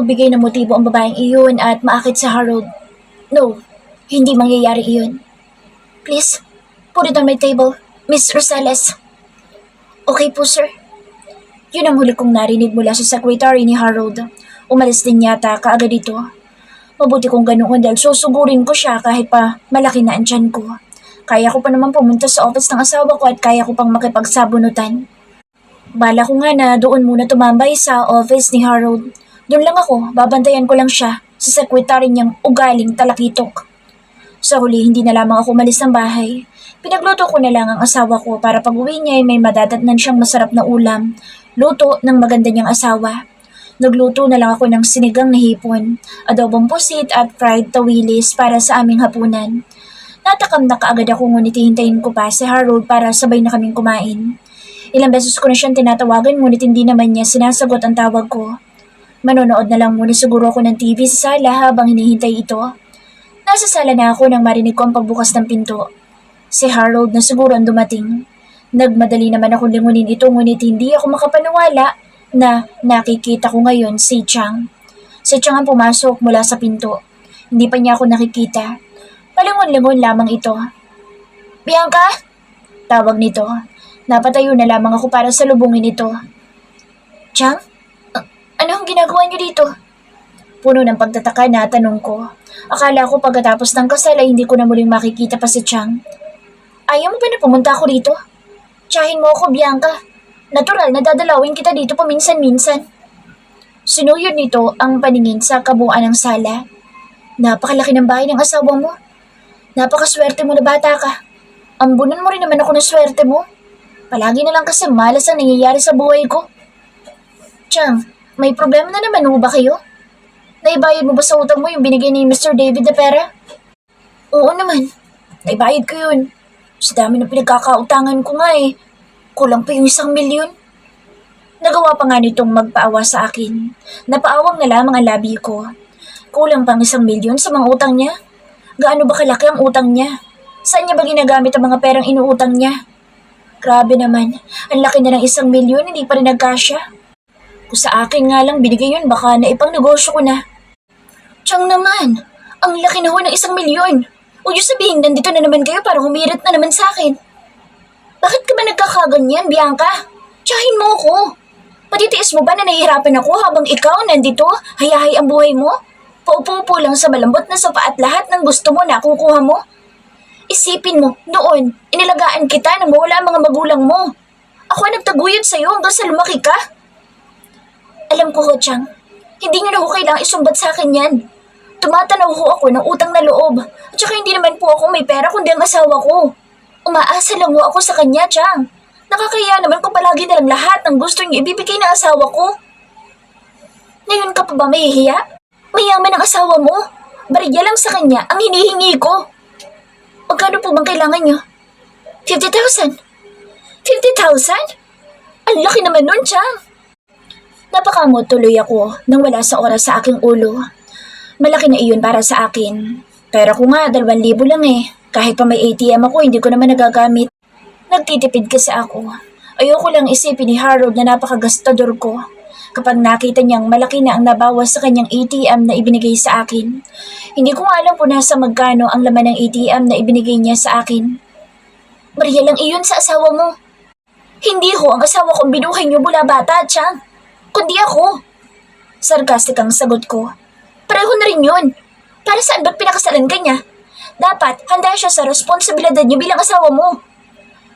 magbigay ng motibo ang babaeng iyon at maakit sa Harold. No, hindi mangyayari iyon. Please, put it on my table, Miss Rosales. Okay po, sir. Yun ang huli kong narinig mula sa secretary ni Harold. Umalis din yata kaagad ito. Mabuti kong ganoon dahil susugurin ko siya kahit pa malaki na ang tiyan ko. Kaya ko pa naman pumunta sa office ng asawa ko at kaya ko pang makipagsabunutan. Bala ko nga na doon muna tumambay sa office ni Harold. Doon lang ako, babantayan ko lang siya sa sekretary niyang ugaling talakitok. Sa huli, hindi na lamang ako umalis ng bahay. Pinagluto ko na lang ang asawa ko para pag uwi niya ay may madadatnan siyang masarap na ulam. Luto ng maganda niyang asawa. Nagluto na lang ako ng sinigang na hipon, adobong pusit at fried tawilis para sa aming hapunan. Natakam na kaagad ako ngunit hihintayin ko pa si Harold para sabay na kaming kumain. Ilang beses ko na siyang tinatawagan ngunit hindi naman niya sinasagot ang tawag ko. Manonood na lang muna siguro ako ng TV sa sala habang hinihintay ito. Nasa sala na ako nang marinig ko ang pagbukas ng pinto. Si Harold na siguro ang dumating. Nagmadali naman akong lingunin ito ngunit hindi ako makapaniwala na nakikita ko ngayon si Chang. Si Chang ang pumasok mula sa pinto. Hindi pa niya ako nakikita. Palingon-lingon lamang ito. Bianca? Tawag nito. Napatayo na lamang ako para salubungin ito. Chang? Ano ang ginagawa niyo dito? Puno ng pagtataka na tanong ko. Akala ko pagkatapos ng kasal ay hindi ko na muling makikita pa si Chang. Ayaw mo ba na pumunta ako dito? Tsahin mo ako, Bianca. Natural na dadalawin kita dito paminsan-minsan. Sinuyod nito ang paningin sa kabuuan ng sala. Napakalaki ng bahay ng asawa mo. Napakaswerte mo na bata ka. Ambunan mo rin naman ako ng swerte mo. Palagi na lang kasi malas ang nangyayari sa buhay ko. Chang, may problema na naman mo ba kayo? Naibayad mo ba sa utang mo yung binigay ni Mr. David na pera? Oo naman. Naibayad ko yun. Sa dami ng pinagkakautangan ko nga eh. Kulang pa yung 1,000,000. Nagawa pa nga nitong magpaawa sa akin. Napaawang na lamang ang labi ko. Kulang pang 1,000,000 sa mga utang niya? Gaano ba kalaki ang utang niya? Saan niya ba ginagamit ang mga perang inuutang niya? Grabe naman. Ang laki na ng 1,000,000, hindi pa rin nagkasya. Kung sa akin nga lang binigay yun, baka naipang negosyo ko na. Tiyang naman, ang laki na ho ng 1,000,000. Huwag niyo sabihin nandito na naman kayo para humirit na naman sa akin. Bakit ka ba nagkakaganyan, Bianca? Tiyahin mo ako. Patitiis mo ba na nahihirapan ako habang ikaw nandito, hayahay ang buhay mo? Paupo-upo lang sa malambot na sopa at lahat ng gusto mo nakukuha mo? Isipin mo, noon, inilagaan kita nang mawala ang mga magulang mo. Ako ang nagtaguyod sa'yo hanggang sa lumaki ka. Alam ko ho, Chang, hindi niyo na ho kailangang isumbat sa akin yan. Tumatanaw ho ako ng utang na loob. At saka hindi naman po ako may pera kundi ang asawa ko. Umaasa lang ho ako sa kanya, Chang. Nakakaya naman kung palagi na lang lahat ng gusto niyo ibibigay ng asawa ko. Ngayon ka pa ba mahihiya? Mayaman ang asawa mo. Barya lang sa kanya ang hinihingi ko. Magkano po bang kailangan niyo? 50,000. 50,000? Ang laki naman nun, Chang. Napakamot tuloy ako nang wala sa oras sa aking ulo. Malaki na iyon para sa akin. Pero kung nga, 2,000 lang eh. Kahit pa may ATM ako, hindi ko naman nagagamit. Nagtitipid kasi ako. Ayoko lang isipin ni Harold na napakagastador ko. Kapag nakita niyang malaki na ang nabawas sa kanyang ATM na ibinigay sa akin. Hindi ko nga alam kung nasa magkano ang laman ng ATM na ibinigay niya sa akin. Maria lang iyon sa asawa mo. Hindi ho ang asawa kong binuhay niyo mula bata, Chang. Kundi ako. Sarcastic ang sagot ko. Pareho na rin yun. Para saan ba't pinakasalan ka niya? Dapat handa siya sa responsibilidad niya bilang asawa mo.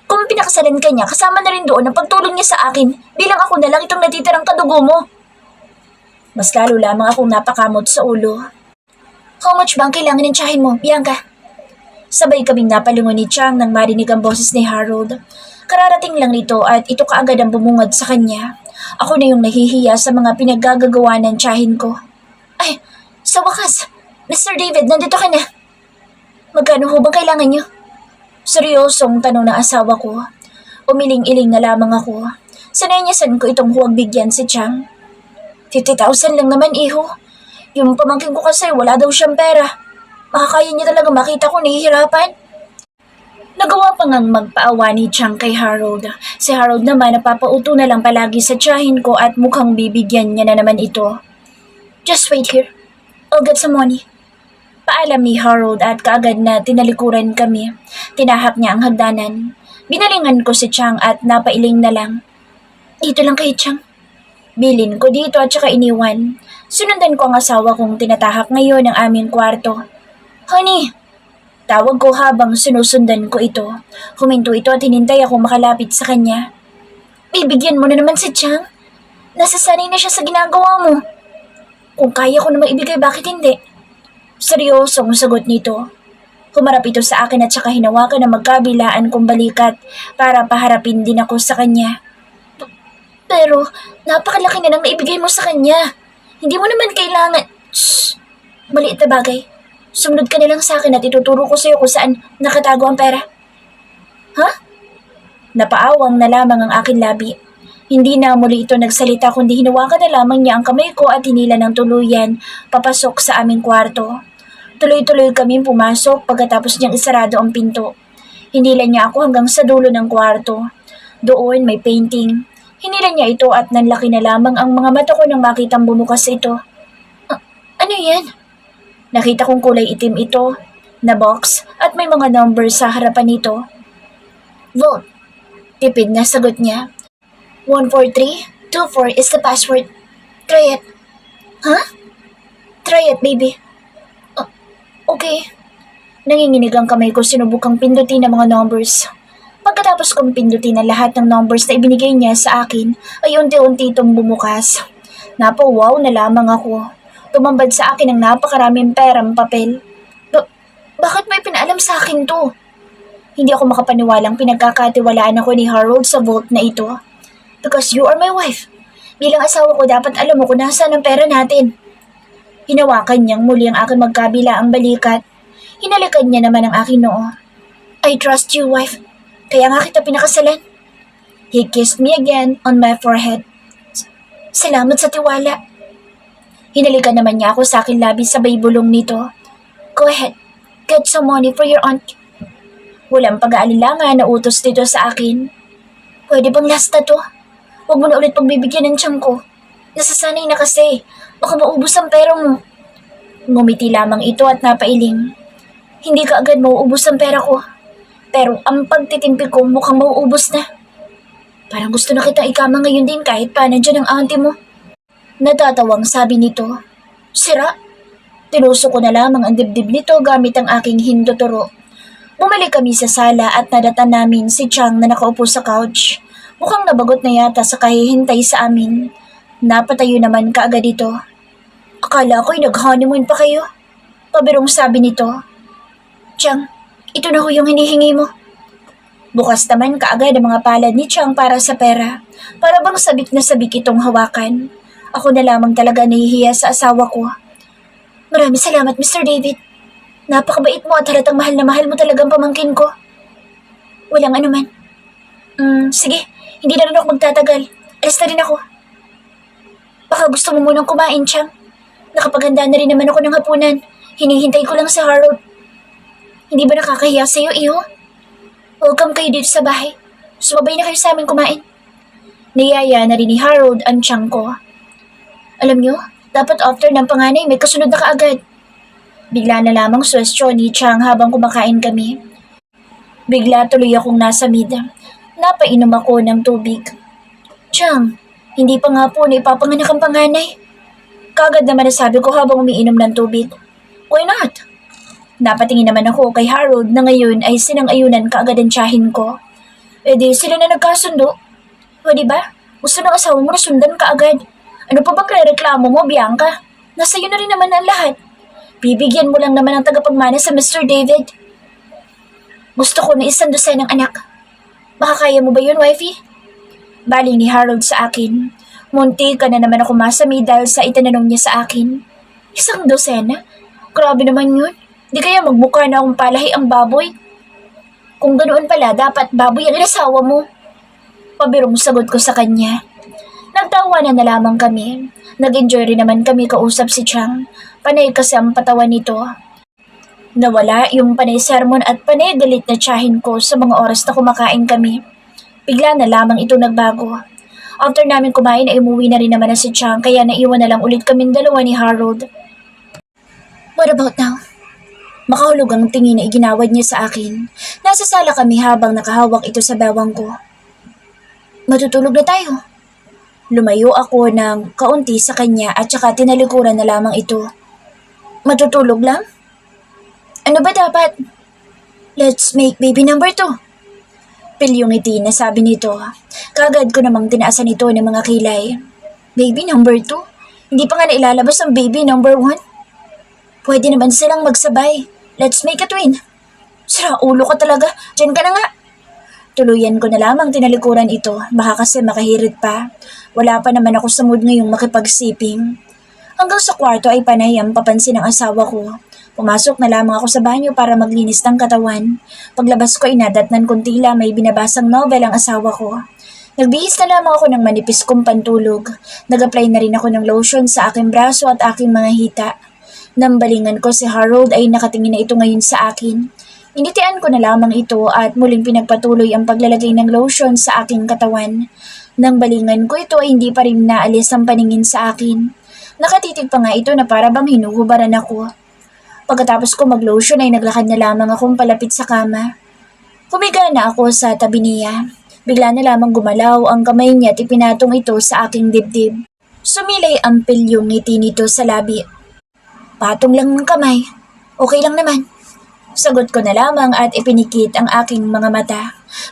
Kung pinakasalan ka niya, kasama na rin doon ang pagtulong niya sa akin bilang ako na lang itong natitirang kadugo mo. Mas lalo lamang akong napakamot sa ulo. How much ba ang kailangan ng tiyahin mo, Bianca? Sabay kaming napalingon ni Chang nang marinig ang boses ni Harold. Kararating lang nito at ito kaagad ang bumungad sa kanya. Ako na yung nahihiya sa mga pinaggagawa ng tiyahin ko. Ay, sa wakas, Mr. David, nandito ka na. Magkano ho bang kailangan niyo? Seryosong tanong ng asawa ko. Umiling-iling na lamang ako. Sanay-niyasan ko itong huwag bigyan si Chang. 50,000 lang naman, iho. Yung pamangkin ko kasi wala daw siyang pera. Makakaya niya talaga makita ko nahihirapan. Nagawa pa ngang magpaawa ni Chang kay Harold. Si Harold naman napapauto na lang palagi sa tiyahin ko at mukhang bibigyan niya na naman ito. Just wait here. I'll get some money. Paalam ni Harold at kaagad na tinalikuran kami. Tinahak niya ang hagdanan. Binalingan ko si Chang at napailing na lang. Dito lang kayo, Chang. Bilin ko dito at saka iniwan. Sunundan ko ang asawa kong tinatahak ngayon ang aming kwarto. Honey! Tawag ko habang sinusundan ko ito. Huminto ito at hinintay ako makalapit sa kanya. Bibigyan mo na naman si Chang. Nasasanay na siya sa ginagawa mo. Kung kaya ko namang ibigay, bakit hindi? Seryosong sagot nito. Humarap ito sa akin at saka hinawakan na magkabilaan kong balikat para paharapin din ako sa kanya. Pero napakalaki na nang naibigay mo sa kanya. Hindi mo naman kailangan... Shh! Maliit na bagay. Sumunod ka na lang sa akin at ituturo ko sa iyo kung saan nakatago ang pera. Ha? Napaawang na lamang ang aking labi. Hindi na muli ito nagsalita kundi hinawakan na lamang niya ang kamay ko at hinila ng tuluyan papasok sa aming kwarto. Tuloy-tuloy kaming pumasok pagkatapos niyang isarado ang pinto. Hinila niya ako hanggang sa dulo ng kwarto. Doon may painting. Hinila niya ito at nanlaki na lamang ang mga mata ko nang makitang bumukas ito. Ano yan? Nakita kong kulay itim ito, na box at may mga numbers sa harapan nito. Vote. Tipid na sagot niya. 14324 is the password. Try it. Huh? Try it, baby. Okay. Nanginginig ang kamay ko sinubukang pindutin ang mga numbers. Pagkatapos kong pindutin ang lahat ng numbers na ibinigay niya sa akin, ay unti-unti itong bumukas. Napawaw na lamang ako. Tumambad sa akin ang napakaraming perang papel. Bakit may pinaalam sa akin to? Hindi ako makapaniwalang pinagkakatiwalaan ako ni Harold sa vault na ito. Because you are my wife. Bilang asawa ko, dapat alam mo kung nasaan ang pera natin. Hinawakan niyang muli ang aking magkabila ang balikat. Hinalikan niya naman ang aking noo. I trust you, wife. Kaya nga kita pinakasalan. He kissed me again on my forehead. Salamat sa tiwala. Hinalikan naman niya ako sa aking labi sabay bulong nito. Go ahead. Get some money for your aunt. Walang pag-aalilangan na utos dito sa akin. Pwede bang last na to? Huwag mo na ulit pagbibigyan ng tiyang ko. Nasasanay na kasi. Baka maubos ang pera mo. Ngumiti lamang ito at napailing. Hindi ka agad mauubos ang pera ko. Pero ang pagtitimpi ko mukhang mauubos na. Parang gusto na kitang ikama ngayon din kahit pa nandiyan ang auntie mo. Natatawang sabi nito. Sira? Tinusok ko na lamang ang dibdib nito gamit ang aking hindoturo. Bumalik kami sa sala at nadatan namin si Chang na nakaupo sa couch. Mukhang nabagot na yata sa kahihintay sa amin. Napatayo naman kaagad ito. Akala ko'y nag-honeymoon pa kayo. Pabirong sabi nito. Chang, ito na ho yung hinihingi mo. Bukas naman kaagad ang mga palad ni Chang para sa pera. Para bang sabik na sabik itong hawakan. Ako na lamang talaga nahihiya sa asawa ko. Maraming salamat, Mr. David. Napakabait mo at halatang mahal na mahal mo talagang pamangkin ko. Walang anuman. Sige, hindi na rin ako magtatagal. Alis na rin ako. Baka gusto mo munang kumain, Chang. Nakapaghanda na rin naman ako ng hapunan. Hinihintay ko lang si Harold. Hindi ba nakakahiya sa'yo, iho? Welcome kayo dito sa bahay. Sumabay na kayo sa amin kumain. Niyaya na rin ni Harold ang Chang ko. Alam nyo, dapat after ng panganay may kasunod na kaagad. Bigla na lamang suwestyon ni Chang habang kumakain kami. Bigla tuloy akong nasa mida. Napainom ako ng tubig. Chang, hindi pa nga po na ipapanganak ang panganay. Kagad naman nasabi ko habang umiinom ng tubig. Why not? Napatingin naman ako kay Harold na ngayon ay sinang-ayunan kaagad ang tiyahin ko. E di sila na nagkasundo. O diba? Gusto ng asawa mo na sundan kaagad. Ano pa bang reklamo mo, Bianca? Nasa iyo na rin naman ang lahat. Bibigyan mo lang naman ang tagapagmana sa Mr. David. Gusto ko na isang dosenang anak. Baka kaya mo ba yun, wifey? Baling ni Harold sa akin. Munti ka na naman ako masami dahil sa itananong niya sa akin. Isang dosena? Grabe naman yun. Di kaya magmukha na akong palahi ang baboy? Kung ganoon pala, dapat baboy ang inasawa mo. Pabirong sagot ko sa kanya. Nagtawanan na lamang kami. Nag-enjoy rin naman kami kausap si Chang. Panay kasi ang patawan nito. Nawala yung panay sermon at panay galit na tiyahin ko sa mga oras na kumakain kami. Bigla na lamang ito nagbago. After namin kumain ay umuwi na rin naman na si Chang kaya naiwan na lang ulit kaming dalawa ni Harold. What about now? Makahulog ang tingin na iginawad niya sa akin. Nasa sala kami habang nakahawak ito sa bewang ko. Matutulog na tayo. Lumayo ako ng kaunti sa kanya at saka tinalikuran na lamang ito. Matutulog lang? Ano ba dapat? Let's make baby number 2. Pilyong ngiti na sabi nito. Kagad ko namang tinaasan ito ng mga kilay. Baby number 2? Hindi pa nga nailalabas ang baby number 1? Pwede naman silang magsabay. Let's make a twin. Sira ulo ka talaga. Diyan ka na nga. Tuluyan ko na lamang tinalikuran ito. Baka kasi makahirit pa. Wala pa naman ako sa mood ngayong makipagsiping. Hanggang sa kwarto ay panay ang papansin ng asawa ko. Pumasok na lamang ako sa banyo para maglinis ng katawan. Paglabas ko ay nadatnan kong tila may binabasang novel ang asawa ko. Nagbihis na lamang ako ng manipis kong pantulog. Nag-apply na rin ako ng lotion sa aking braso at aking mga hita. Nambalingan ko si Harold ay nakatingin na ito ngayon sa akin. Initian ko na lamang ito at muling pinagpatuloy ang paglalagay ng lotion sa aking katawan. Nang balingan ko ito ay hindi pa rin naalis ang paningin sa akin. Nakatitig pa nga ito na para bang hinuhubaran ako. Pagkatapos ko mag-lotion ay naglakad na lamang akong palapit sa kama. Humiga na ako sa tabi niya. Bigla na lamang gumalaw ang kamay niya at ipinatong ito sa aking dibdib. Sumilay ang pilyong ngiti nito sa labi. Patong lang ng kamay. Okay lang naman. Sagot ko na lamang at ipinikit ang aking mga mata.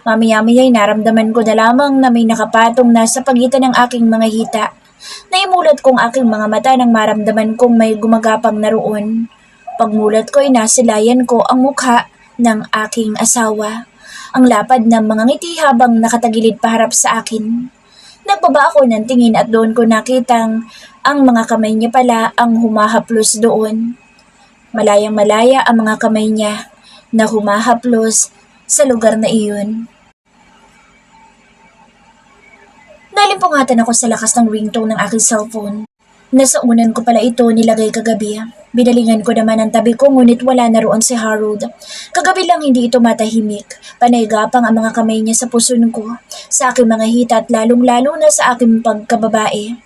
Mamaya-maya ay naramdaman ko na lamang na may nakapatong na sa pagitan ng aking mga hita. Naimulat kong aking mga mata nang maramdaman kong may gumagapang na roon. Pagmulat ko ay nasilayan ko ang mukha ng aking asawa. Ang lapad ng mga ngiti habang nakatagilid paharap sa akin. Nagbaba ako ng tingin at doon ko nakitang ang mga kamay niya pala ang humahaplos doon. Malayang-malaya ang mga kamay niya na humahaplos sa lugar na iyon. Nalimpungatan ako sa lakas ng ringtone ng aking cellphone. Nasa unan ko pala ito nilagay kagabi. Binalingan ko naman ang tabi ko ngunit wala na roon si Harold. Kagabi lang hindi ito matahimik. Panay-gapang ang mga kamay niya sa puson ko, sa aking mga hita at lalong-lalo na sa aking pagkababae.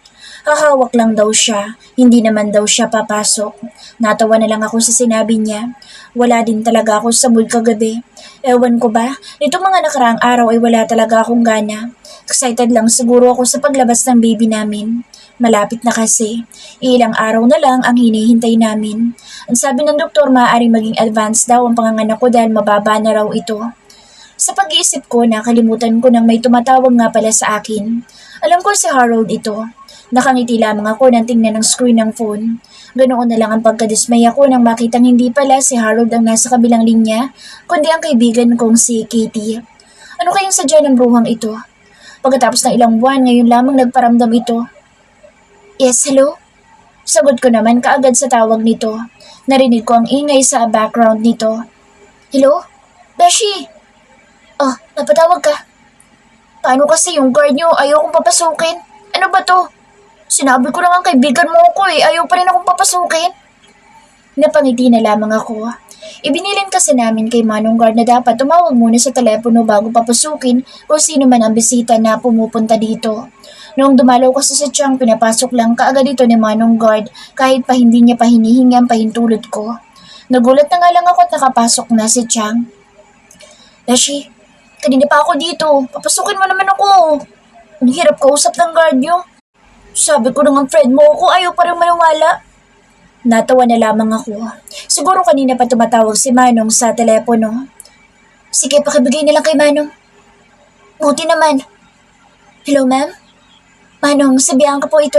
Hahawak lang daw siya, hindi naman daw siya papasok. Natawa na lang ako sa sinabi niya. Wala din talaga ako sa mood kagabi. Ewan ko ba, nitong mga nakaraang araw ay wala talaga akong gana. Excited lang siguro ako sa paglabas ng baby namin. Malapit na kasi. Ilang araw na lang ang hinihintay namin. Ang sabi ng doktor, maaaring maging advanced daw ang panganganak ko dahil mababa na raw ito. Sa pag-iisip ko, nakalimutan ko nang may tumatawag nga pala sa akin. Alam ko si Harold ito. Nakangiti lamang ako nang tingnan ng screen ng phone. Ganoon na lang ang pagkadismaya ko nang makitang hindi pala si Harold ang nasa kabilang linya, kundi ang kaibigan kong si Katie. Ano kayang sadya ng bruhang ito? Pagkatapos ng ilang buwan, ngayon lamang nagparamdam ito. Yes, hello? Sagot ko naman kaagad sa tawag nito. Narinig ko ang ingay sa background nito. Hello? Beshi! Oh, napatawag ka. Paano kasi yung guard nyo? Ayaw kong papasukin. Ano ba to? Sinabi ko naman kaibigan mo ako Ayaw pa rin akong papasukin. Napangiti na lamang ako. Ibinilin kasi namin kay Manong Guard na dapat tumawag muna sa telepono bago papasukin kung sino man ang bisita na pumupunta dito. Noong dumalaw kasi sa Chang, pinapasok lang kaagad ito ni Manong Guard kahit pa hindi niya pa hinihingi ang pahintulot ko. Nagulat na nga lang ako at nakapasok na si Chang. Beshi, kanina pa ako dito. Papasukin mo naman ako. Ang hirap kausap ng guard nyo. Sabi ko ng friend mo ako, ayaw pa rin maniwala. Natawa na lamang ako. Siguro kanina pa tumatawag si Manong sa telepono. Sige, pakibigay na lang kay Manong. Buti naman. Hello, ma'am? Manong, si Bianca po ito.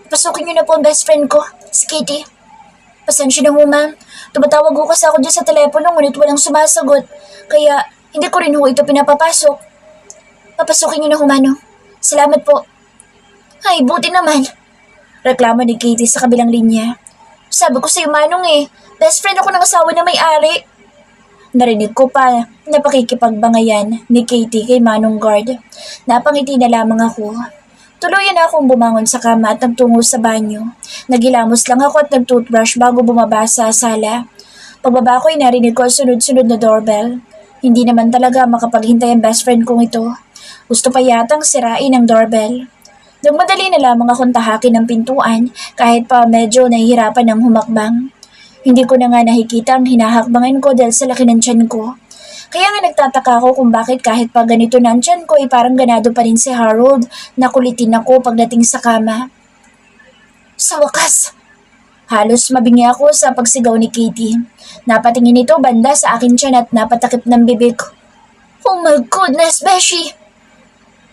Pasukin niyo na po ang best friend ko, si Katie. Pasensya na ho, ma'am. Tumatawag ko kasi ako dyan sa telepono ngunit walang sumasagot. Kaya hindi ko rin ho ito pinapapasok. Papasukin niyo na ho, Manong. Salamat po. Ay, buti naman. Reklamo ni Katie sa kabilang linya. Sabi ko sa'yo, Manong best friend ako ng asawa na may-ari. Narinig ko pa na pakikipagbangayan ni Katie kay Manong Guard. Napangiti na lamang ako. Tuluyan na akong bumangon sa kama at nagtungo sa banyo. Nagilamos lang ako at nag-toothbrush bago bumaba sa sala. Pagbaba ko ay narinig ko ang sunod-sunod na doorbell. Hindi naman talaga makapaghintay ang best friend kong ito. Gusto pa yatang sirain ang doorbell. Nagmadali na lamang akong tahakin ng pintuan kahit pa medyo nahihirapan ng humakbang. Hindi ko na nga nakikita ang hinahakbangan ko dahil sa laki ng tiyan ko. Kaya nga nagtataka ako kung bakit kahit pa ganito na ang tiyan ko ay parang ganado pa rin si Harold na kulitin ako pagdating sa kama. Sa wakas, halos mabingi ako sa pagsigaw ni Katie. Napatingin ito banda sa akin tiyan at napatakip ng bibig. Oh my goodness, Beshi!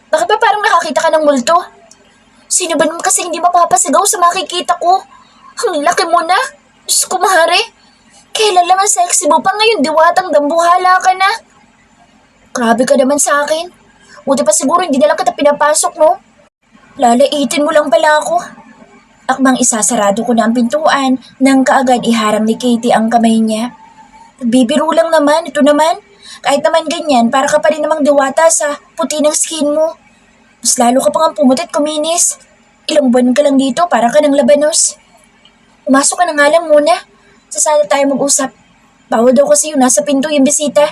Bakit ba parang nakakita ka ng multo? Sino ba naman kasi hindi mapapasigaw sa makikita ko? Ang laki mo na! Diyos ko, mahari! Kailan lang ang sexy mo pa ngayon, diwatang dambuhala ka na! Grabe ka naman sa akin. Buti pa siguro hindi na lang kita pinapasok, no? Lalaitin mo lang pala ako. Akmang isasarado ko na ang pintuan nang kaagad iharang ni Katie ang kamay niya. Bibiro lang naman, ito naman. Kahit naman ganyan, para ka pa rin namang diwata sa puti ng skin mo. Mas lalo ka pang pumutit kuminis. Ilang buwan ka lang dito, para ka ng labanos. Umasok ka na nga lang muna. Sa sala tayo mag-usap. Bawal daw kasi yun, nasa pinto yung bisita.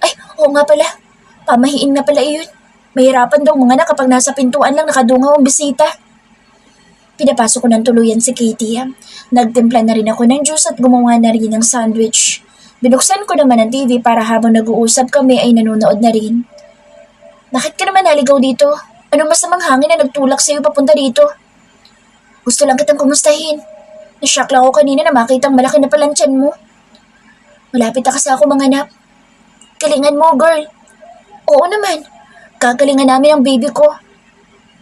Ay, oo nga pala. Pamahiin na pala iyon. Mahirapan daw mga na kapag nasa pintuan lang nakadungaw ang bisita. Pinapasok ko ng tuluyan si Katie. Nagtimpla na rin ako ng juice at gumawa na rin ng sandwich. Binuksan ko naman ang TV para habang nag-uusap kami ay nanonood na rin. Bakit ka naman naligaw dito? Anong masamang hangin na nagtulak sa'yo papunta dito? Gusto lang kitang kumustahin. Nashock lang ako kanina na makitang malaki na palang tiyan mo. Malapit na kasi ako manganap. Galingan mo, girl. Oo naman. Gagalingan namin ang baby ko.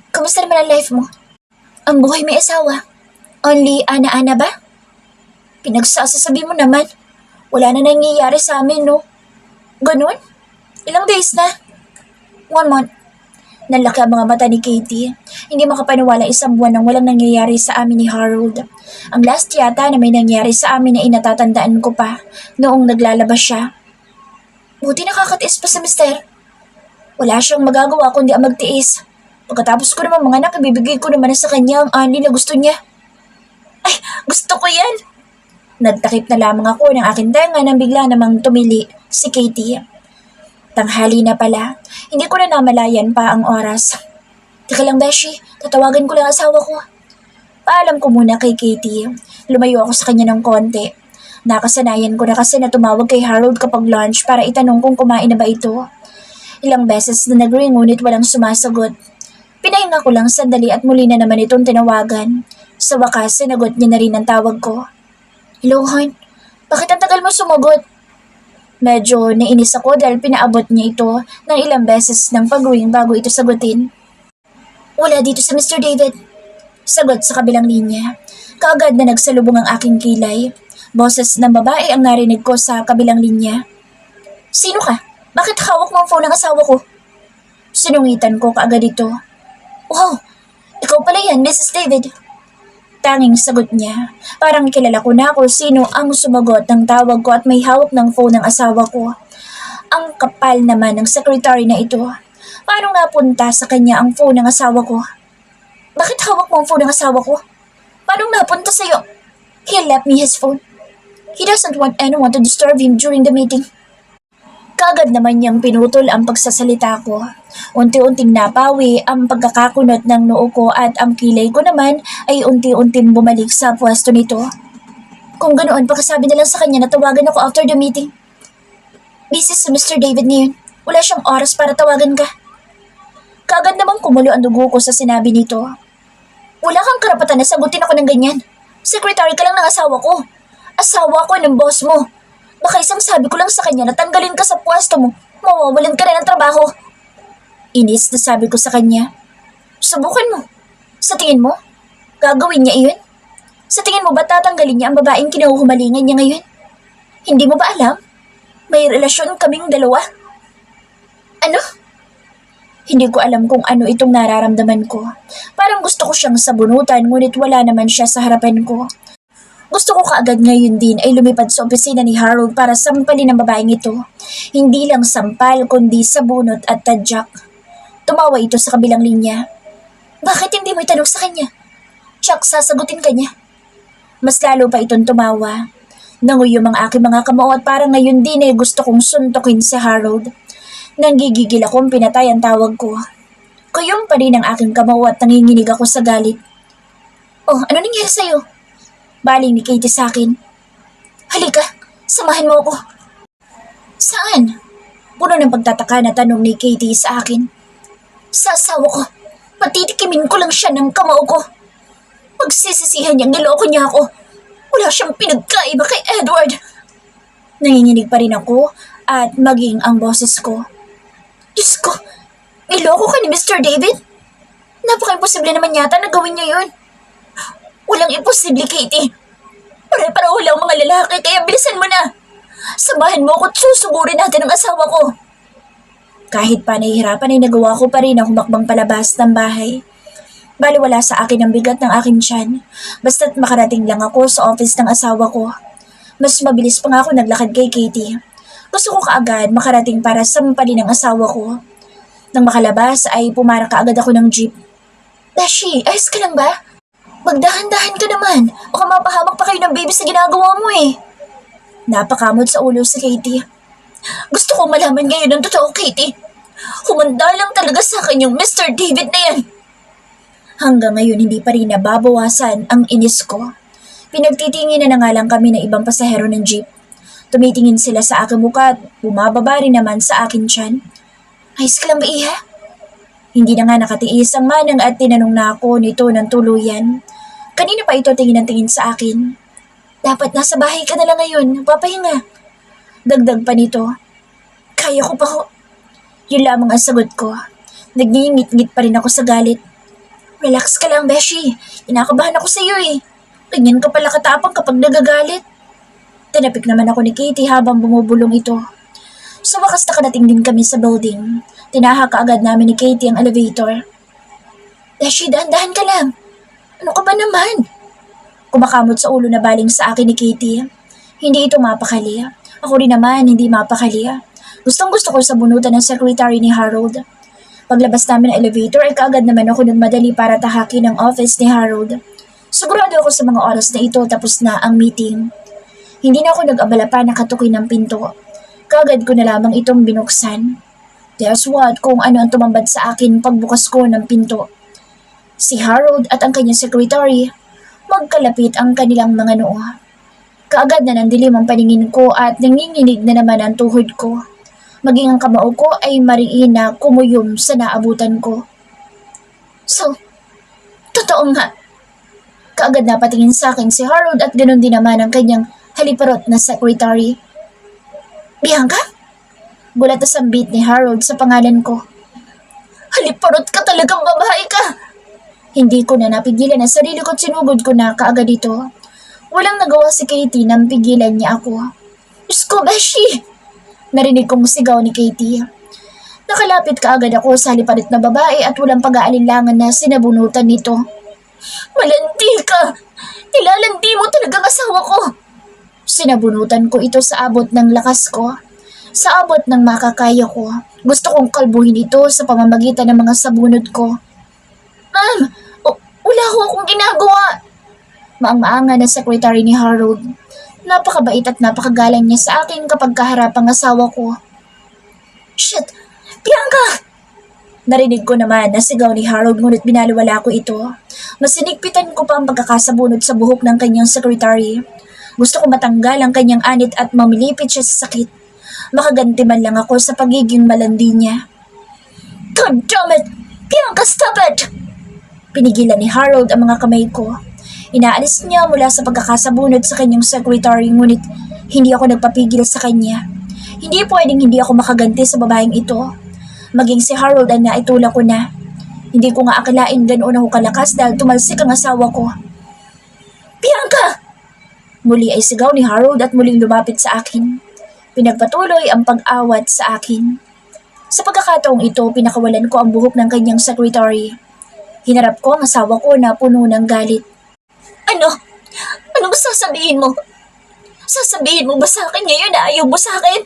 Kamusta naman ang life mo? Ang buhay may asawa. Only ana-ana ba? Pinagsasasabi mo naman. Wala na nangyayari sa amin, no? Ganun? Ilang days na? 1 month. Nalaki ang mga mata ni Katie. Hindi makapaniwala 1 buwan nang walang nangyayari sa amin ni Harold. Ang last yata na may nangyari sa amin ay natatandaan ko pa noong naglalabas siya. Buti nakakatiis pa si Mister. Wala siyang magagawa kundi ang magtiis. Pagkatapos ko naman mga anak, ibibigay ko naman sa kanya ang ani na gusto niya. Ay, gusto ko yan! Nagtakip na lamang ako ng aking tenga nang bigla namang tumili si Katie. Tanghali na pala. Hindi ko na namalayan pa ang oras. Teka lang, Beshi. Tatawagan ko lang asawa ko. Paalam ko muna kay Katie. Lumayo ako sa kanya ng konti. Nakasanayan ko na kasi na tumawag kay Harold kapag lunch para itanong kung kumain na ba ito. Ilang beses na nag-ring ngunit walang sumasagot. Pinahinga ko lang sandali at muli na naman itong tinawagan. Sa wakas, sinagot niya na rin ang tawag ko. Hello, hon. Bakit ang tagal mo sumagot? Medyo nainis ako dahil pinaabot niya ito ng ilang beses ng pag-ring bago ito sagutin. Wala dito sa Mr. David. Sagot sa kabilang linya. Kaagad na nagsalubong ang aking kilay. Boses ng babae ang narinig ko sa kabilang linya. Sino ka? Bakit hawak mo ang phone ng asawa ko? Sinungitan ko kaagad ito. Wow, ikaw pala yan, Mrs. David. Tanging sagot niya. Parang kilala ko na kung sino ang sumagot ng tawag ko at may hawak ng phone ng asawa ko. Ang kapal naman ng secretary na ito. Paano napunta sa kanya ang phone ng asawa ko? Bakit hawak mo ang phone ng asawa ko? Paano napunta sa'yo? He left me his phone. He doesn't want anyone to disturb him during the meeting. Kaagad naman niyang pinutol ang pagsasalita ko. Unti-unting napawi ang pagkakakunot ng noo ko at ang kilay ko naman ay unti-unting bumalik sa pwesto nito. Kung ganoon, pakasabi na lang sa kanya na tawagan ako after the meeting. Busy si Mr. David ngayon. Wala siyang oras para tawagan ka. Kaagad namang kumulo ang dugo ko sa sinabi nito. Wala kang karapatan na sagutin ako ng ganyan. Secretary ka lang ng asawa ko. Asawa ko ng boss mo. Baka isang sabi ko lang sa kanya na tanggalin ka sa pwesto mo, mawawalan ka na ng trabaho. Inis na sabi ko sa kanya. Subukan mo. Sa tingin mo, gagawin niya iyon? Sa tingin mo ba tatanggalin niya ang babaeng kinahuhumalingan niya ngayon? Hindi mo ba alam? May relasyon kaming dalawa. Ano? Hindi ko alam kung ano itong nararamdaman ko. Parang gusto ko siyang sabunutan ngunit wala naman siya sa harapan ko. Gusto ko kaagad ngayon din ay lumipad sa opisina ni Harold para sampalin ang babaeng ito. Hindi lang sampal kundi sabunot at tadyak. Tumawa ito sa kabilang linya. Bakit hindi mo itanong sa kanya? Chuck, sasagutin ka niya. Mas lalo pa itong tumawa. Nanguyom ang aking mga kamao at parang ngayon din ay gusto kong suntukin si Harold. Nanggigigil akong pinatay ang tawag ko. Kuyom pa rin ang aking kamao at nanginginig ako sa galit. Oh, ano nangyari sa'yo? Baling ni Katie sa akin. Halika, samahan mo ako. Saan? Puno ng pagtataka na tanong ni Katie sa akin. Sa asawa ko. Patitikimin ko lang siya ng kamao ko. Pagsisisihan niyang niloko niya ako. Wala siyang pinagkaiba kay Edward. Nanginginig pa rin ako at maging ang boses ko. Diyos ko, niloko ka ni Mr. David? Napaka-imposible naman yata na gawin niya yun. Walang imposible, Katie. Pare-pareho lang mga lalaki kaya bilisan mo na. Samahan mo ako at susugurin natin ang asawa ko. Kahit pa nahihirapan ay nagawa ko pa rin ang humakbang palabas ng bahay. Baliwala sa akin ang bigat ng aking tiyan. Basta't makarating lang ako sa office ng asawa ko. Mas mabilis pa nga ako naglakad kay Katie. Gusto ko kaagad makarating para sampalin ang asawa ko. Nang makalabas ay pumara kaagad ako ng jeep. Dashi, ayos ka lang ba? Magdahan-dahan ka naman. Baka mapahamak pa kayo ng baby sa ginagawa mo eh. Napakamot sa ulo si Katie. Gusto ko malaman ngayon ang totoo, Katie. Humanda lang talaga sa akin yung Mr. David na yan. Hanggang ngayon hindi pa rin nababawasan ang inis ko. Pinagtitingin na nga lang kami ng ibang pasahero ng jeep. Tumitingin sila sa aking mukha at bumababa rin naman sa akin tiyan. Ayos ka lang ba, Iha? Hindi na nga nakatiis ang manang at tinanong na ako nito ng tuluyan. Kanina pa ito tingin ng tingin sa akin. Dapat nasa bahay ka na lang ngayon, papahinga. Dagdag pa nito. Kaya ko pa ho. Yun lamang ang sagot ko. Nagngingit-ngit pa rin ako sa galit. Relax ka lang, Beshi. Inakabahan ako sa iyo eh. Ganyan ka pala katapang kapag nagagalit. Tinapik naman ako ni Katie habang bumubulong ito. Sa wakas nakadating din kami sa building. Tinahak kaagad namin ni Katie ang elevator. Beshi, dahan-dahan ka lang. Ano ka ba naman? Kumakamot sa ulo na baling sa akin ni Katie. Hindi ito mapakali. Ako rin naman hindi mapakali. Gustong-gusto ko sa bunutan ng secretary ni Harold. Paglabas namin ng elevator ay kaagad naman ako nagmadali para tahakin ang office ni Harold. Sigurado ako sa mga oras na ito tapos na ang meeting. Hindi na ako nag-abala pa nakatukoy ng pinto. Kaagad ko na lamang itong binuksan. Guess what kung ano ang tumambad sa akin pagbukas ko ng pinto. Si Harold at ang kanyang secretary, magkalapit ang kanilang mga noo. Kaagad na nandilim ang paningin ko at nanginginig na naman ang tuhod ko. Maging ang kamao ko ay mariin na kumuyom sa naabutan ko. So, totoo nga. Kaagad na patingin sa akin si Harold at ganoon din naman ang kanyang haliparot na secretary. Bianca? Gulat na sambit ni Harold sa pangalan ko. Haliparot ka talagang babae ka! Hindi ko na napigilan ang sarili ko at sinugod ko na kaagad ito. Walang nagawa si Katie nang pigilan niya ako. Diyos ko, Beshi! Narinig kong sigaw ni Katie. Nakalapit kaagad ako sa haliparit na babae at walang pag-aalinlangan na sinabunutan nito. Malandi ka! Nilalandi mo talagang asawa ko! Sinabunutan ko ito sa abot ng lakas ko. Sa abot ng makakaya ko. Gusto kong kalbuhin ito sa pamamagitan ng mga sabunot ko. Ma'am, wala ho akong ginagawa. Maang-maanga na secretary ni Harold. Napakabait at napakagalang niya sa akin kapag kaharap ang asawa ko. Shit! Bianca! Narinig ko naman na sigaw ni Harold ngunit binaliwala ko ito. Mas sinigpitan ko pa ang pagkakasabunod sa buhok ng kanyang secretary. Gusto ko matanggal ang kanyang anit at mamilipit siya sa sakit. Makaganti man lang ako sa pagiging malandi niya. God damn it! Bianca, stop it! Pinigilan ni Harold ang mga kamay ko. Inaalis niya mula sa pagkakasabunod sa kanyang secretary ngunit hindi ako nagpapigil sa kanya. Hindi pwedeng hindi ako makaganti sa babaeng ito. Maging si Harold ang naitulak ko na. Hindi ko nga akalain ganoon ako kalakas dahil tumalsik ang asawa ko. Bianca! Muli ay sigaw ni Harold at muling lumapit sa akin. Pinagpatuloy ang pag-awat sa akin. Sa pagkakataong ito, pinakawalan ko ang buhok ng kanyang secretary. Hinarap ko ang asawa ko na puno ng galit. Ano? Anong sasabihin mo? Sasabihin mo ba sa akin ngayon na ayaw mo sa akin?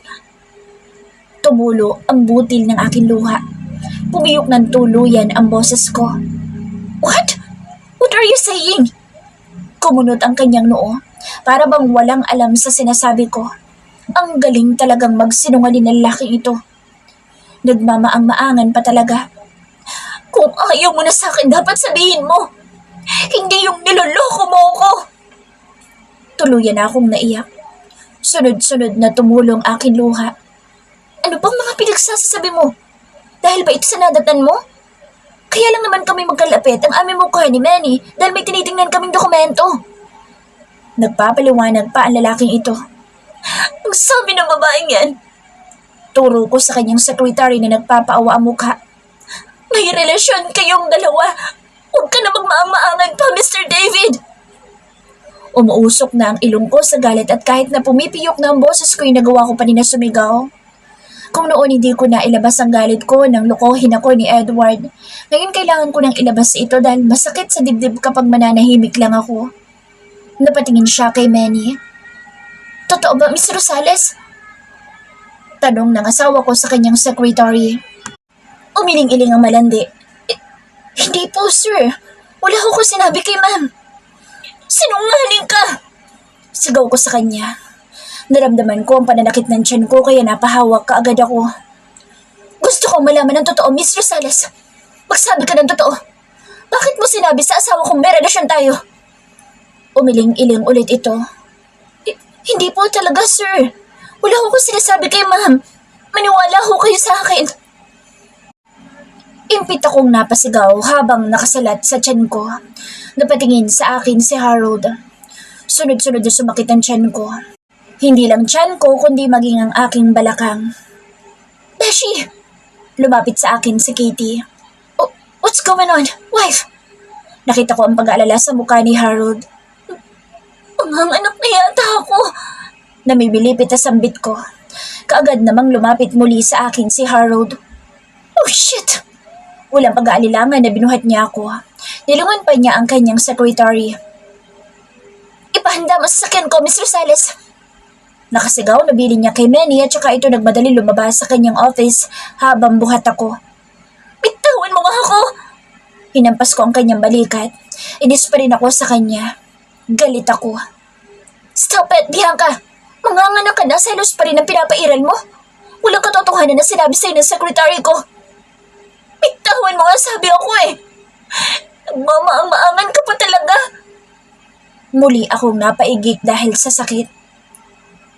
Tumulo ang butil ng aking luha. Pumiyok ng tuluyan ang boses ko. What? What are you saying? Kumunot ang kanyang noo. Para bang walang alam sa sinasabi ko. Ang galing talagang magsinungaling ng laking ito. Nagmamaang-maangan pa talaga. Kung ayaw mo na sa akin, dapat sabihin mo. Hindi yung niloloko mo ko. Tuluyan na akong naiyak. Sunod-sunod na tumulong aking luha. Ano bang mga pinagsasasabi mo? Dahil ba ito sa nadatan mo? Kaya lang naman kami magkalapit ang aming mukha ni Manny dahil may tinitingnan kaming dokumento. Nagpapaliwanag pa ang lalaking ito. Ang sabi ng babaeng yan. Turo ko sa kanyang secretary na nagpapaawa ang mukha. May relasyon kayong dalawa. Huwag ka na magmaang-maangan pa, Mr. David. Umuusok na ang ilong ko sa galit at kahit na pumipiyok na ang boses ko'y nagawa ko pa rin na sumigaw. Kung noon hindi ko na ilabas ang galit ko nang lokohin ako ni Edward, ngayon kailangan ko nang ilabas ito dahil masakit sa dibdib kapag mananahimik lang ako. Napatingin siya kay Manny. Totoo ba, Mr. Rosales? Tanong ng asawa ko sa kanyang secretary. Umiling-iling ang malandi. Hindi po, sir. Wala ko sinabi kay ma'am. Sinungaling ka! Sigaw ko sa kanya. Naramdaman ko ang pananakit ng tiyan ko kaya napahawak kaagad ako. Gusto kong malaman ng totoo, Miss Rosales. Magsabi ka ng totoo. Bakit mo sinabi sa asawa kong may relasyon tayo? Umiling-iling ulit ito. Hindi po talaga, sir. Wala ko sinasabi kay ma'am. Maniwala ho kayo sa akin. Impit akong napasigaw habang nakasalat sa tiyan ko. Napatingin sa akin si Harold. Sunod-sunod na sumakit ang tiyan ko. Hindi lang tiyan ko kundi maging ang aking balakang. Beshi! Lumapit sa akin si Katie. Oh, what's going on, wife? Nakita ko ang pag-aalala sa mukha ni Harold. Ang anak na yata ako. Namibilipit na sambit ko. Kaagad namang lumapit muli sa akin si Harold. Oh shit! Walang pag-aalilangan na binuhat niya ako. Nilungan pa niya ang kanyang secretary. Ipahanda mo sa sakyan ko, Mr. Rosales. Nakasigaw na bilin niya kay Manny at saka ito nagmadali lumabas sa kanyang office habang buhat ako. Bitawan mo nga ako! Hinampas ko ang kanyang balikat. Inis pa rin ako sa kanya. Galit ako. Stop it, Bianca! Manganganak ka na, selos pa rin ang pinapairal mo. Walang katotohanan na sinabi sa'yo ng secretary ko. Bitawan mo nga, sabi ako eh. Nagmamaang-maangan ka pa talaga. Muli akong napaigik dahil sa sakit.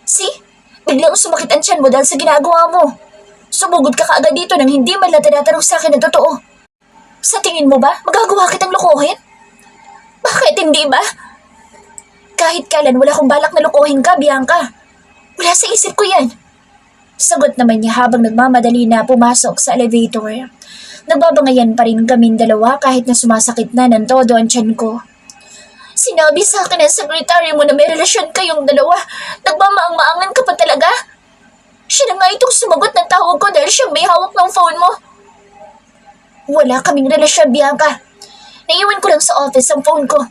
See? Biglang sumakit ang tiyan mo dahil sa ginagawa mo. Sumugod ka kaagad dito nang hindi man lang tinatanong sa akin ng totoo. Sa tingin mo ba, magagawa kitang lokohin? Bakit hindi ba? Kahit kailan wala akong balak na lokohin ka, Bianca. Wala sa isip ko yan. Sagot naman niya habang nagmamadali na pumasok sa elevator. Nagbabangayan pa rin kaming dalawa kahit na sumasakit na ng todo ang tiyan ko. Sinabi sa akin ng secretary mo na may relasyon kayong dalawa. Nagmamaang-maangan ka pa talaga? Siya na nga itong sumagot ng tawag ko dahil siyang may hawak ng phone mo. Wala kaming relasyon, Bianca. Naiwan ko lang sa office ang phone ko.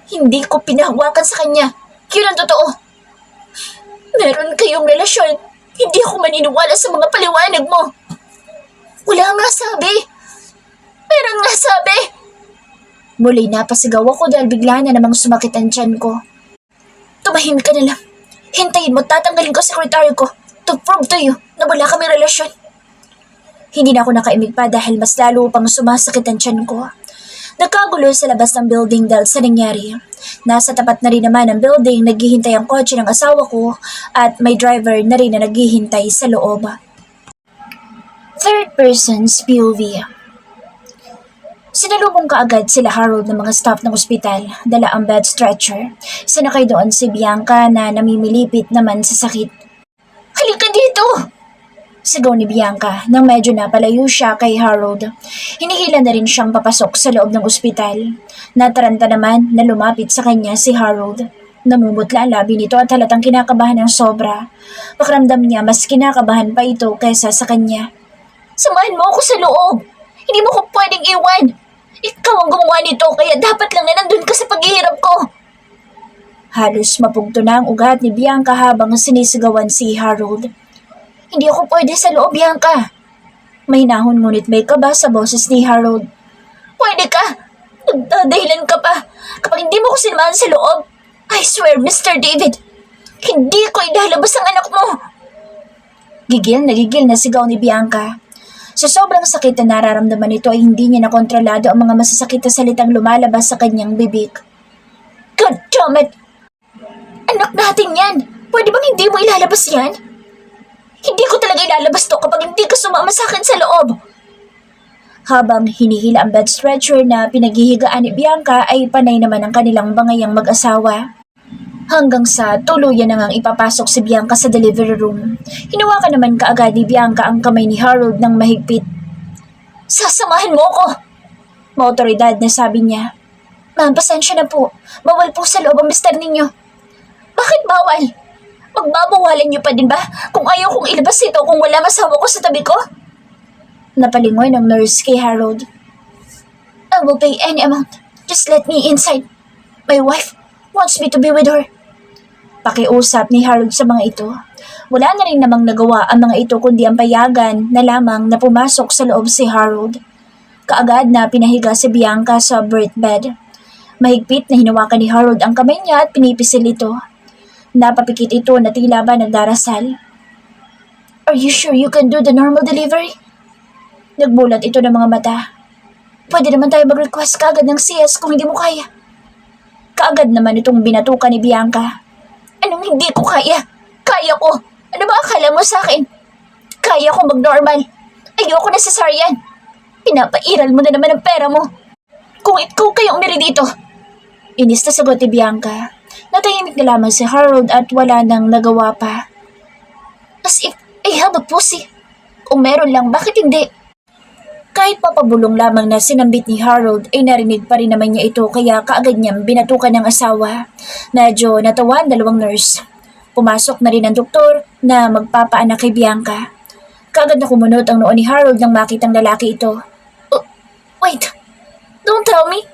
Hindi ko pinahawakan sa kanya. Yun ang totoo. Meron kayong relasyon. Hindi ako maniniwala sa mga paliwanag mo. Wala nga sabi. Meron nga sabi. Muli napasigaw ako dahil bigla na namang sumakit ang tiyan ko. Tumahimik ka na lang. Hintayin mo, tatanggalin ko sa sekretary ko to prove to you na wala kami relasyon. Hindi na ako nakaimik pa dahil mas lalo pang sumasakit ang tiyan ko. Nagkagulo sa labas ng building dahil sa nangyari. Nasa tapat na rin naman ng building, naghihintay ang kotse ng asawa ko at may driver na rin na naghihintay sa loob. Third person's POV. Sinalubong kaagad sila Harold ng mga staff ng ospital, dala ang bed stretcher. Sinakay doon si Bianca na namimilipit naman sa sakit. Halika dito! Sigaw ni Bianca nang medyo napalayo siya kay Harold. Hinihila na rin siyang papasok sa loob ng ospital. Nataranta naman na lumapit sa kanya si Harold. Namumutla ang labi nito at halatang kinakabahan ng sobra. Pakiramdam niya mas kinakabahan pa ito kaysa sa kanya. Samahan mo ako sa loob! Hindi mo ko pwedeng iwan! Ikaw ang gumawa nito kaya dapat lang na nandun ka sa paghihirap ko! Halos mapugto na ang ugat ni Bianca habang sinisigawan si Harold. Hindi ako pwede sa loob, Bianca. Mahinahon ngunit may kaba sa boses ni Harold. Pwede ka! Nagdadahilan ka pa! Kapag hindi mo ko sinamahan sa loob, I swear, Mr. David, hindi ko ilalabas ang anak mo! Gigil na sigaw ni Bianca. Sa sobrang sakit na nararamdaman nito ay hindi niya nakontrolado ang mga masasakit na salitang lumalabas sa kanyang bibig. God damn it! Anak natin yan! Pwede bang hindi mo ilalabas yan? Hindi ko talaga ilalabas to kapag hindi ka sumama sa akin sa loob! Habang hinihila ang bed stretcher na pinaghihigaan ni Bianca ay panay naman ang kanilang bangayang mag-asawa. Hanggang sa tuluyan na ngang ipapasok si Bianca sa delivery room. Hinawakan naman kaagad ni Bianca ang kamay ni Harold ng mahigpit. Sasamahan mo ko! Maotoridad na sabi niya. Ma'am, pasensya na po. Bawal po sa loob ang mister ninyo. Bakit bawal? Magbabawalan niyo pa din ba kung ayaw kong ilabas ito kung wala asawa ko sa tabi ko? Napalingoy ng nurse kay Harold. I will pay any amount. Just let me inside. My wife wants me to be with her. Pakiusap ni Harold sa mga ito. Wala na rin namang nagawa ang mga ito kundi ang payagan na lamang na pumasok sa loob si Harold. Kaagad na pinahiga si Bianca sa birth bed. Mahigpit na hinawakan ni Harold ang kamay niya at pinipisil ito. Napapikit ito na tila ba nagdarasal. Are you sure you can do the normal delivery? Nagbulat ito ng mga mata. Pwede naman tayo mag-request kaagad ng CS kung hindi mo kaya. Kaagad naman itong binatukan ni Bianca. Anong hindi ko kaya? Kaya ko! Ano ba akala mo sa akin? Kaya ko mag-normal. Ayoko na cesarean. Pinapairal mo na naman ang pera mo. Kung ikaw kayo umiri dito. Inis na sagot ni Bianca. Natahimik na lamang si Harold at wala nang nagawa pa. As if I have a pussy. Kung meron lang, bakit hindi? Kahit papabulong lamang na sinambit ni Harold ay narinig pa rin naman niya ito kaya kaagad niyang binatukan ng asawa. Medyo natawa ang dalawang nurse. Pumasok na rin ang doktor na magpapaanak kay Bianca. Kaagad na kumunot ang noon ni Harold nang makitang lalaki ito. Oh, wait, don't tell me.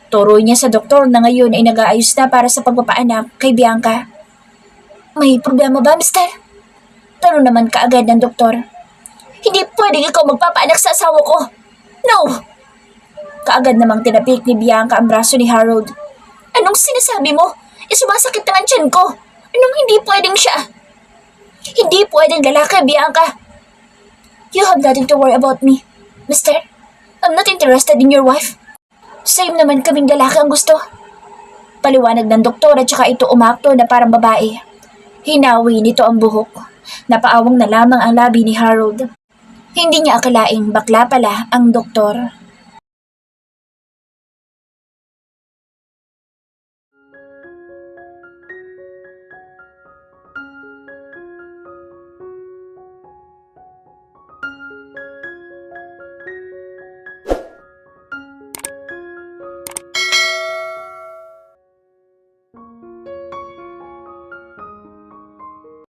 Turo niya sa doktor na ngayon ay nag-aayos na para sa pagpapaanak kay Bianca. May problema ba, mister? Tanong naman kaagad ng doktor. Hindi pwedeng ikaw magpapaanak sa asawa ko. No! Kaagad namang tinapik ni Bianca ang braso ni Harold. Anong sinasabi mo? Sumasakit na ang tiyan ko. Anong hindi pwedeng siya? Hindi pwedeng lalaki, Bianca. You have nothing to worry about me, mister. I'm not interested in your wife. Same naman kaming lalaki ang gusto. Paliwanag ng doktor at saka ito umakto na parang babae. Hinawi nito ang buhok. Napaawang na lamang ang labi ni Harold. Hindi niya akalaing bakla pala ang doktor.